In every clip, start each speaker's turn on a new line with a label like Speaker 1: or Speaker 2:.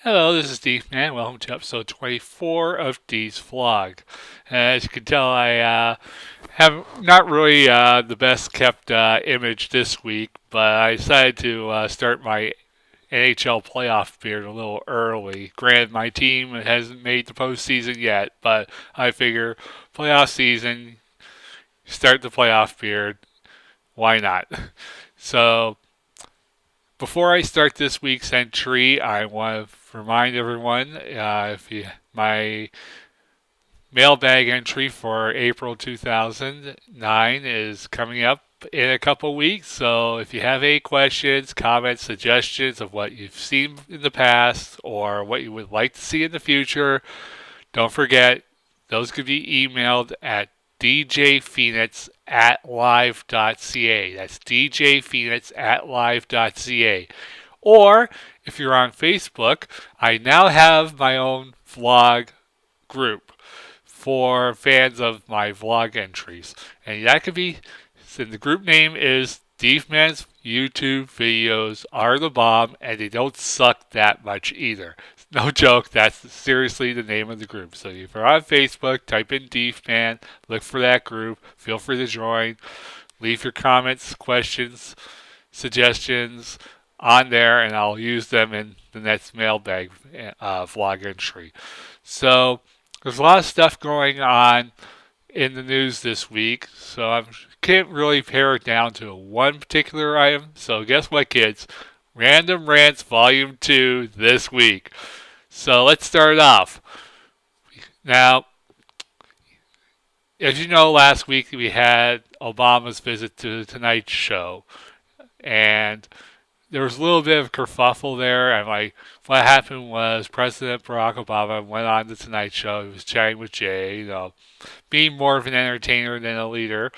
Speaker 1: Hello, this is Dief, man. Welcome to episode 24 of Dee's Vlog. As you can tell, I have not really the best kept image this week, but I decided to start my NHL playoff beard a little early. Granted, my team hasn't made the postseason yet, but I figure playoff season, start the playoff beard. Why not? So, before I start this week's entry, I want to remind everyone my mailbag entry for April 2009 is coming up in a couple weeks. So if you have any questions, comments, suggestions of what you've seen in the past or what you would like to see in the future, don't forget those could be emailed at djphoenix at live.ca. That's djphoenix at live.ca. Or if you're on Facebook, I now have my own vlog group for fans of my vlog entries. And that could be, so the group name is Diefman's YouTube videos are the bomb, and they don't suck that much either. No joke, that's seriously the name of the group. So if you're on Facebook, type in Diefman, look for that group, feel free to join, leave your comments, questions, suggestions on there, and I'll use them in the next mailbag vlog entry. So there's a lot of stuff going on in the news this week, so I can't really pare it down to one particular item. So guess what, kids? Random Rants Volume 2 this week. So let's start off. Now, as you know, last week we had Obama's visit to the Tonight Show, and there was a little bit of kerfuffle there. And like, what happened was President Barack Obama went on the Tonight Show. He was chatting with Jay, being more of an entertainer than a leader.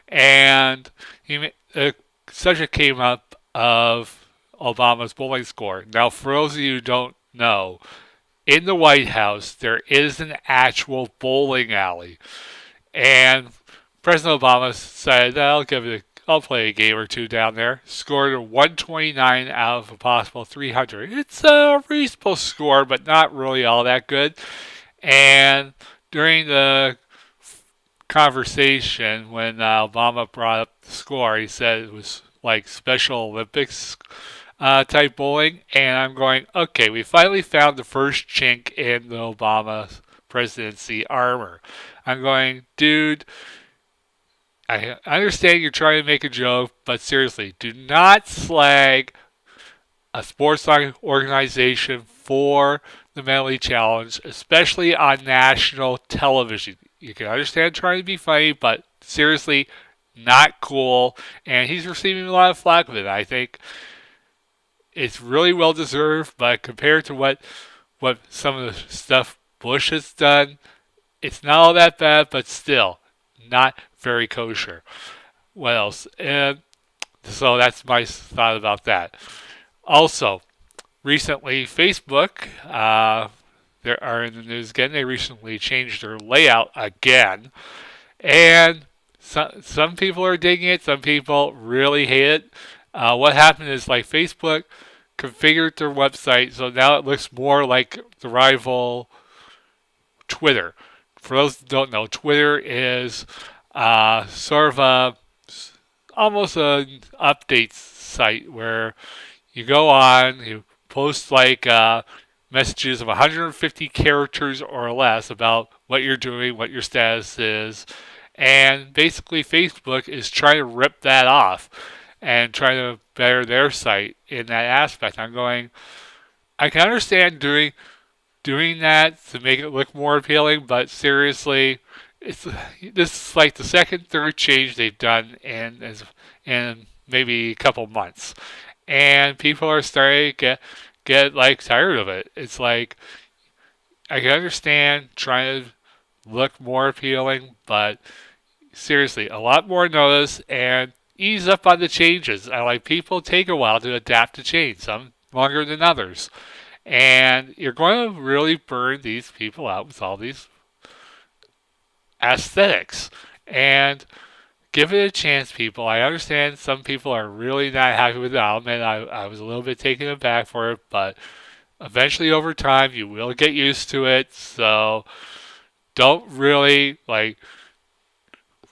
Speaker 1: And a subject came up of Obama's bowling score. Now, for those of you who don't know, in the White House there is an actual bowling alley, and President Obama said, I'll play a game or two down there. Scored a 129 out of a possible 300. It's a reasonable score, but not really all that good. And during the conversation, when Obama brought up the score, he said it was like Special Olympics type bowling. And I'm going, okay, we finally found the first chink in the Obama presidency armor. I'm going, dude, I understand you're trying to make a joke, but seriously, do not slag a sports organization for the mentally challenged, especially on national television. You can understand trying to be funny, but seriously, not cool. And he's receiving a lot of flack with it. I think it's really well deserved, but compared to what some of the stuff Bush has done, it's not all that bad, but still not very kosher. What else? And so that's my thought about that. Also, recently, Facebook, they are in the news again. They recently changed their layout again. And some people are digging it. Some people really hate it. What happened is like Facebook configured their website so now it looks more like the rival Twitter. For those who don't know, Twitter is sort of almost an update site where you go on, you post like messages of 150 characters or less about what you're doing, what your status is, and basically Facebook is trying to rip that off and trying to better their site in that aspect. I'm going, I can understand doing that to make it look more appealing, but seriously, this is like the second, third change they've done in maybe a couple months, and people are starting to get like tired of it. It's like I can understand trying to look more appealing, but seriously, a lot more notice and ease up on the changes. I like people take a while to adapt to change, some longer than others. And you're going to really burn these people out with all these aesthetics. And give it a chance, people. I understand some people are really not happy with it. I'll admit I was a little bit taken aback for it, but eventually over time you will get used to it. So don't really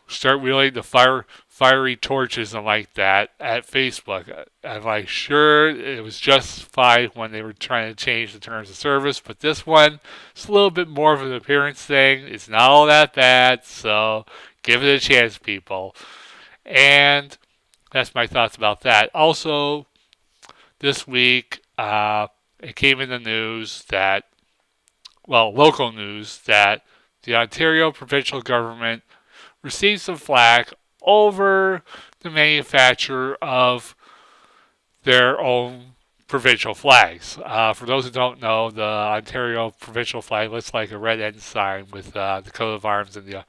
Speaker 1: start wielding the fiery torches and like that at Facebook. I'm like, sure, it was justified when they were trying to change the terms of service, but this one, it's a little bit more of an appearance thing. It's not all that bad, so give it a chance, people. And that's my thoughts about that. Also, this week, it came in the news that, well, local news, that the Ontario provincial government received some flack over the manufacture of their own provincial flags. For those who don't know, the Ontario provincial flag looks like a red ensign with the coat of arms in the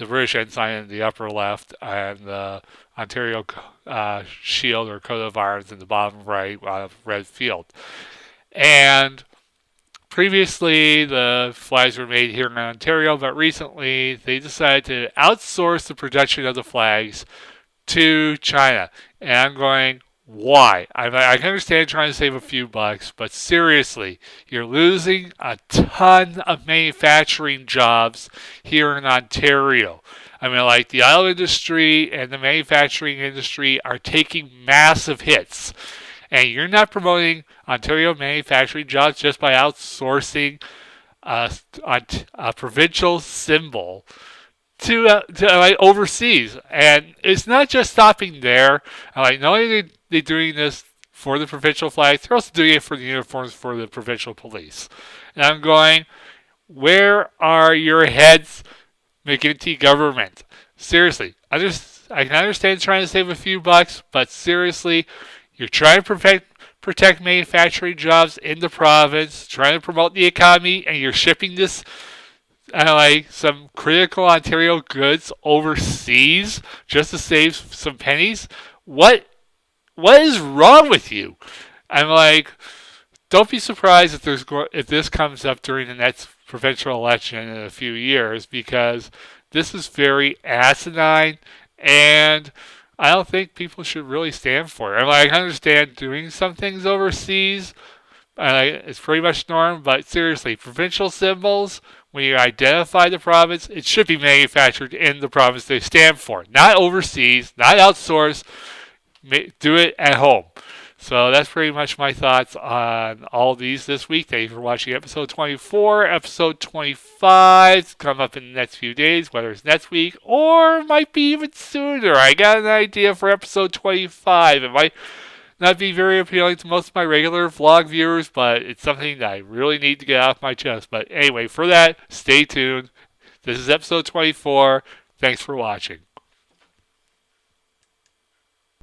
Speaker 1: British ensign in the upper left and the Ontario shield or coat of arms in the bottom right on a red field. And previously, the flags were made here in Ontario, but recently they decided to outsource the production of the flags to China. And I'm going, why? I can understand trying to save a few bucks, but seriously, you're losing a ton of manufacturing jobs here in Ontario. I mean, like the auto industry and the manufacturing industry are taking massive hits. And you're not promoting Ontario manufacturing jobs just by outsourcing a provincial symbol to overseas. And it's not just stopping there. Not only are they doing this for the provincial flags, they're also doing it for the uniforms for the provincial police. And I'm going, where are your heads, McGinty government? Seriously, I can understand trying to save a few bucks, but seriously, you're trying to protect manufacturing jobs in the province, trying to promote the economy, and you're shipping this some critical Ontario goods overseas just to save some pennies. What is wrong with you? I'm like, don't be surprised if this comes up during the next provincial election in a few years, because this is very asinine, and I don't think people should really stand for it. I understand doing some things overseas. It's pretty much norm, but seriously, provincial symbols, when you identify the province, it should be manufactured in the province they stand for. Not overseas, not outsourced. Do it at home. So that's pretty much my thoughts on all these this week. Thank you for watching episode 24. Episode 25 come up in the next few days, whether it's next week or might be even sooner. I got an idea for episode 25. It might not be very appealing to most of my regular vlog viewers, but it's something that I really need to get off my chest. But anyway, for that, stay tuned. This is episode 24. Thanks for watching.